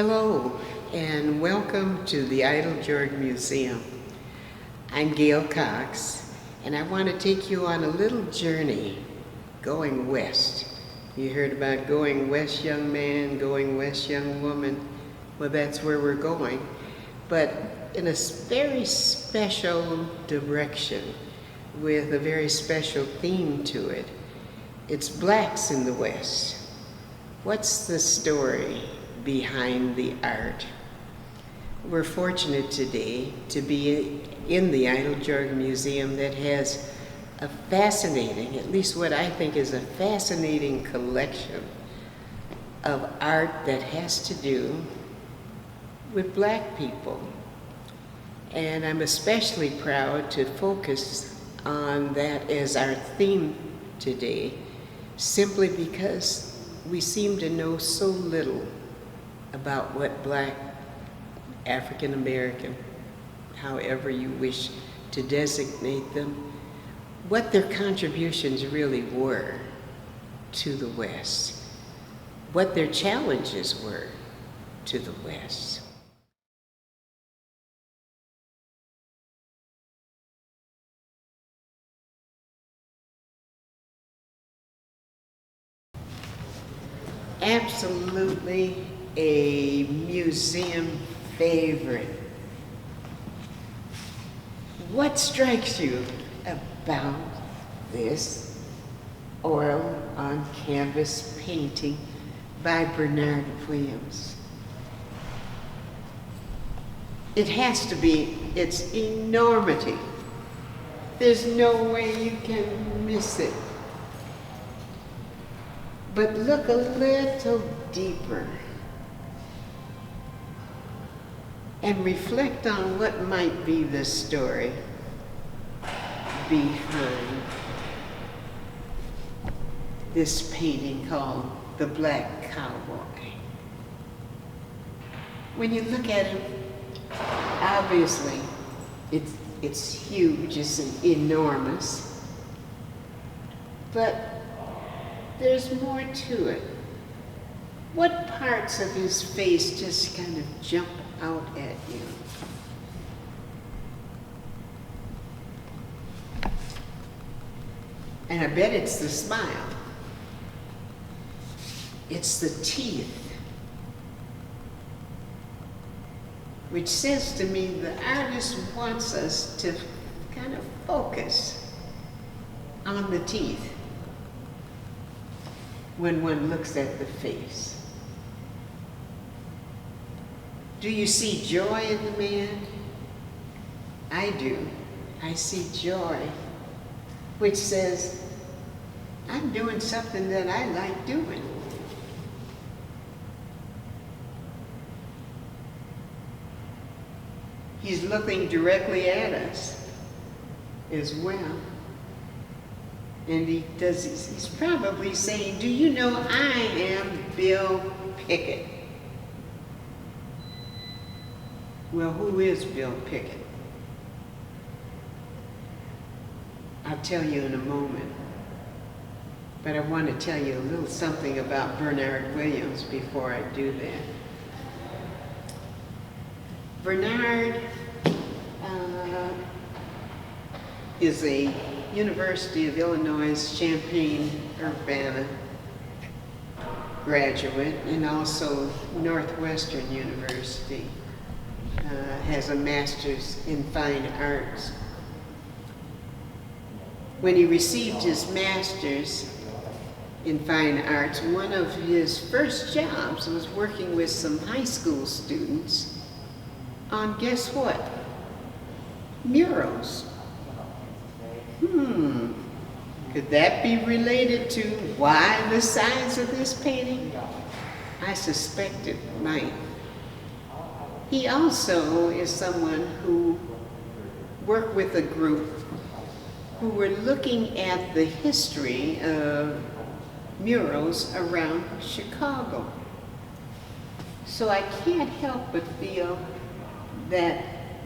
Hello, and welcome to the Eiteljorg Museum. I'm Gayle Cox, and I want to take you on a little journey going west. You heard about going west, young man, going west, young woman. Well, that's where we're going, but in a very special direction with a very special theme to it. It's blacks in the West. What's the story behind the art? We're fortunate today to be in the Eiteljorg Museum that has a fascinating, at least what I think is a fascinating collection of art that has to do with black people. And I'm especially proud to focus on that as our theme today, simply because we seem to know so little about what black, African American, however you wish to designate them, what their contributions really were to the West, what their challenges were to the West. Absolutely a museum favorite. What strikes you about this oil on canvas painting by Bernard Williams? It has to be its enormity. There's no way you can miss it. But look a little deeper and reflect on what might be the story behind this painting called The Black Cowboy. When you look at him, obviously it's huge, it's enormous, but there's more to it. What parts of his face just kind of jump out at you? And I bet it's the smile. It's the teeth. Which says to me the artist wants us to kind of focus on the teeth when one looks at the face. Do you see joy in the man? I do. I see joy, which says, I'm doing something that I like doing. He's looking directly at us as well. And he's probably saying, do you know I am Bill Pickett? Well, who is Bill Pickett? I'll tell you in a moment. But I want to tell you a little something about Bernard Williams before I do that. Bernard is a University of Illinois Champaign-Urbana graduate, and also Northwestern University. Has a master's in fine arts. When he received his master's in fine arts, one of his first jobs was working with some high school students on, guess what? Murals. Could that be related to why the size of this painting? I suspect it might. He also is someone who worked with a group who were looking at the history of murals around Chicago. So I can't help but feel that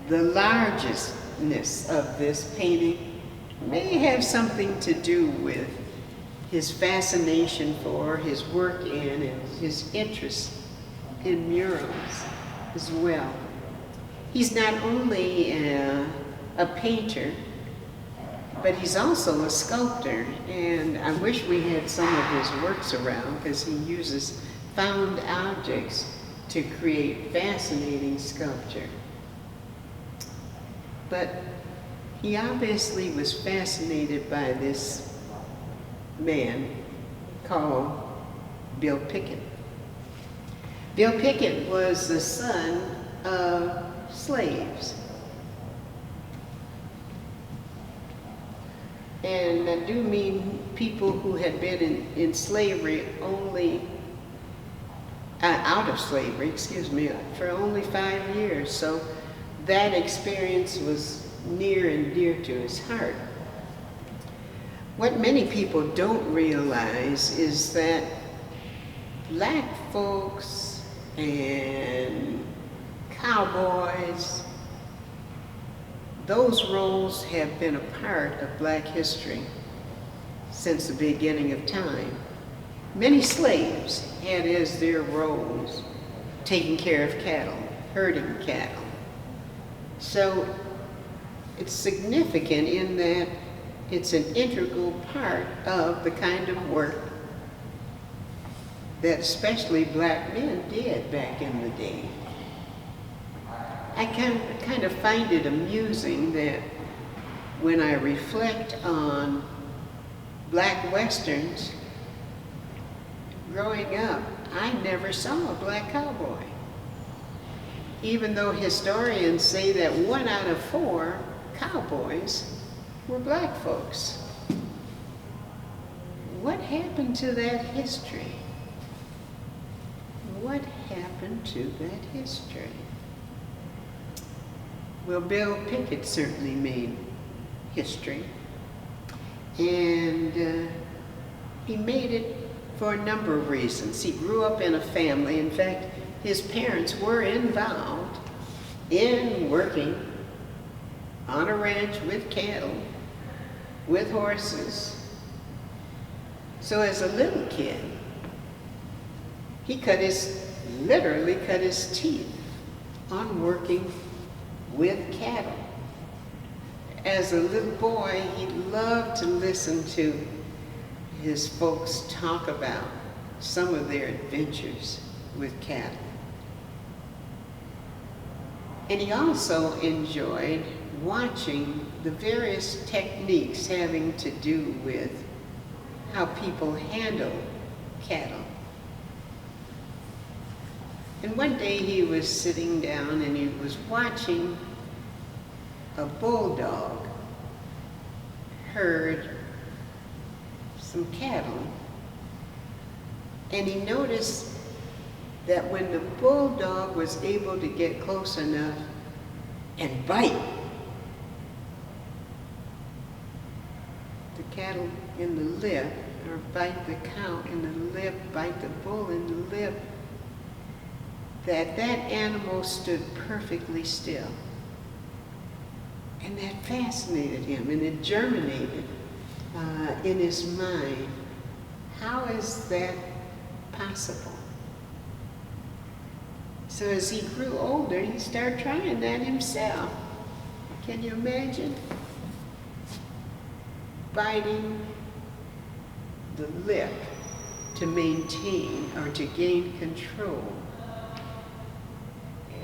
the largeness of this painting may have something to do with his fascination for, his work in, and his interest in murals as well. He's not only a painter, but he's also a sculptor, and I wish we had some of his works around because he uses found objects to create fascinating sculpture. But he obviously was fascinated by this man called Bill Pickett. Bill Pickett was the son of slaves. And I do mean people who had been in slavery only, out of slavery, excuse me, for only 5 years. So that experience was near and dear to his heart. What many people don't realize is that black folks and cowboys, those roles have been a part of black history since the beginning of time. Many slaves had as their roles taking care of cattle, herding cattle. So it's significant in that it's an integral part of the kind of work that especially black men did back in the day. I kind of find it amusing that when I reflect on black westerns, growing up, I never saw a black cowboy. Even though historians say that 1 out of 4 cowboys were black folks. What happened to that history? What happened to that history? Well, Bill Pickett certainly made history, and he made it for a number of reasons. He grew up in a family. In fact, his parents were involved in working on a ranch with cattle, with horses. So as a little kid, he literally cut his teeth on working with cattle. As a little boy, he loved to listen to his folks talk about some of their adventures with cattle. And he also enjoyed watching the various techniques having to do with how people handle cattle. And one day he was sitting down and he was watching a bulldog herd some cattle. And he noticed that when the bulldog was able to get close enough and bite the cattle in the lip, or bite the cow in the lip, bite the bull in the lip, that animal stood perfectly still. And that fascinated him, and it germinated in his mind. How is that possible? So as he grew older, he started trying that himself. Can you imagine? Biting the lip to maintain or to gain control.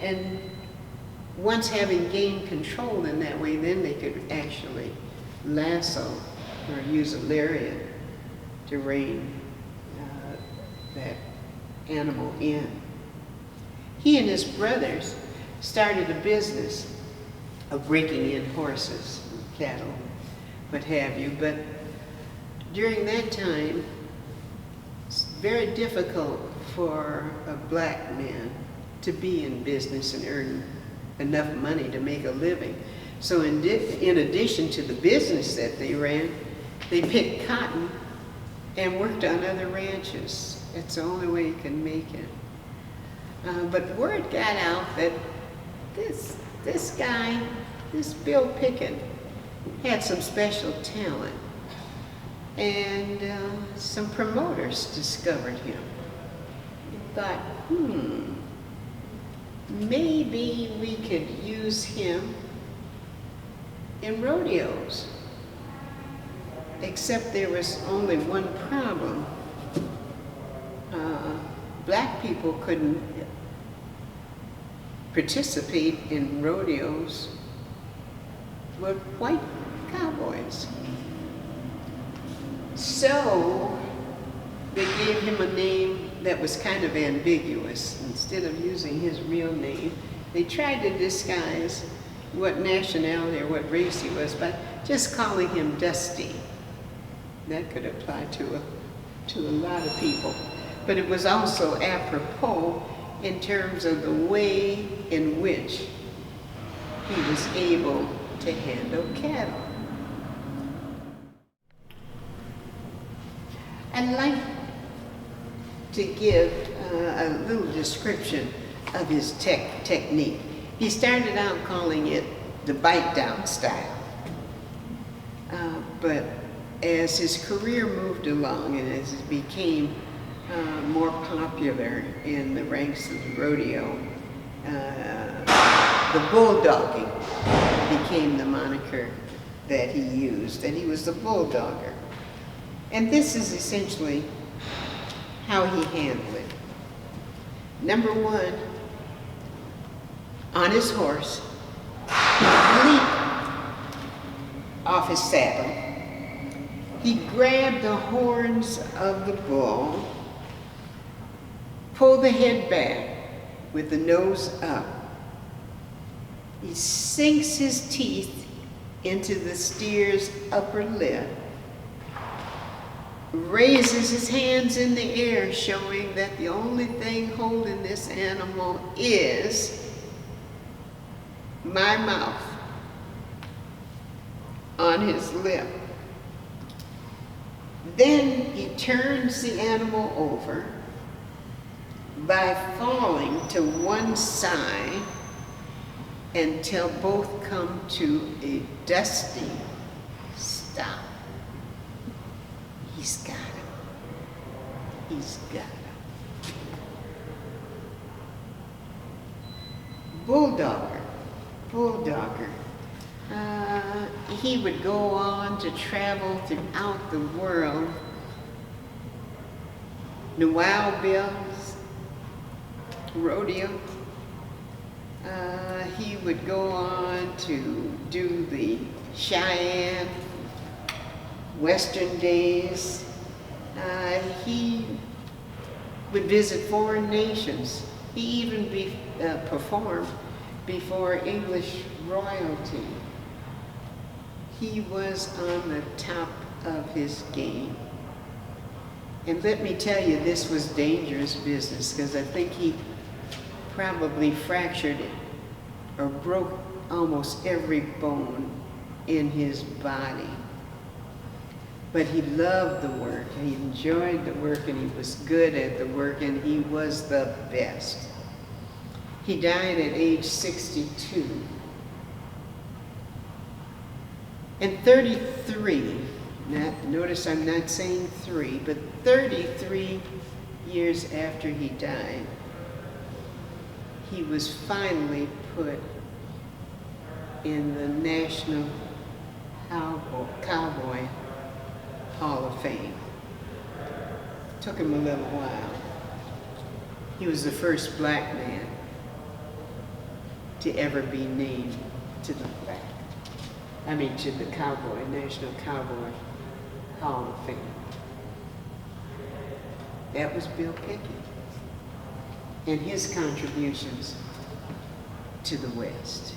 And once having gained control in that way, then they could actually lasso or use a lariat to rein that animal in. He and his brothers started a business of breaking in horses, cattle, what have you. But during that time, it's very difficult for a black man to be in business and earn enough money to make a living. So in addition to the business that they ran, they picked cotton and worked on other ranches. It's the only way you can make it. But word got out that this guy, this Bill Pickett, had some special talent. And some promoters discovered him. They thought, maybe we could use him in rodeos. Except there was only one problem. Black people couldn't participate in rodeos with white cowboys. So they gave him a name that was kind of ambiguous. Instead of using his real name, they tried to disguise what nationality or what race he was by just calling him Dusty. That could apply to a lot of people. But it was also apropos in terms of the way in which he was able to handle cattle. I'd like to give a little description of his technique. He started out calling it the bite down style. But as his career moved along and as it became more popular in the ranks of the rodeo, the bulldogging became the moniker that he used, and he was the bulldogger. And this is essentially how he handled it. Number one, on his horse, he'd leap off his saddle. He'd grab the horns of the bull, pull the head back with the nose up. He sinks his teeth into the steer's upper lip, raises his hands in the air, showing that the only thing holding this animal is my mouth on his lip. Then he turns the animal over by falling to one side until both come to a dusty stop. He's got him. He's got him. Bulldogger. He would go on to travel throughout the world. The Wild Bill's rodeo. He would go on to do the Cheyenne Western days. He would visit foreign nations. He even performed before English royalty. He was on the top of his game. And let me tell you, this was dangerous business, because I think he probably fractured it or broke almost every bone in his body. But he loved the work, and he enjoyed the work, and he was good at the work, and he was the best. He died at age 62. And 33, notice I'm not saying 3, but 33 years after he died, he was finally put in the National Cowboy Hall of Fame. Took him a little while. He was the first black man to ever be named to the National Cowboy Hall of Fame. That was Bill Pickett and his contributions to the West.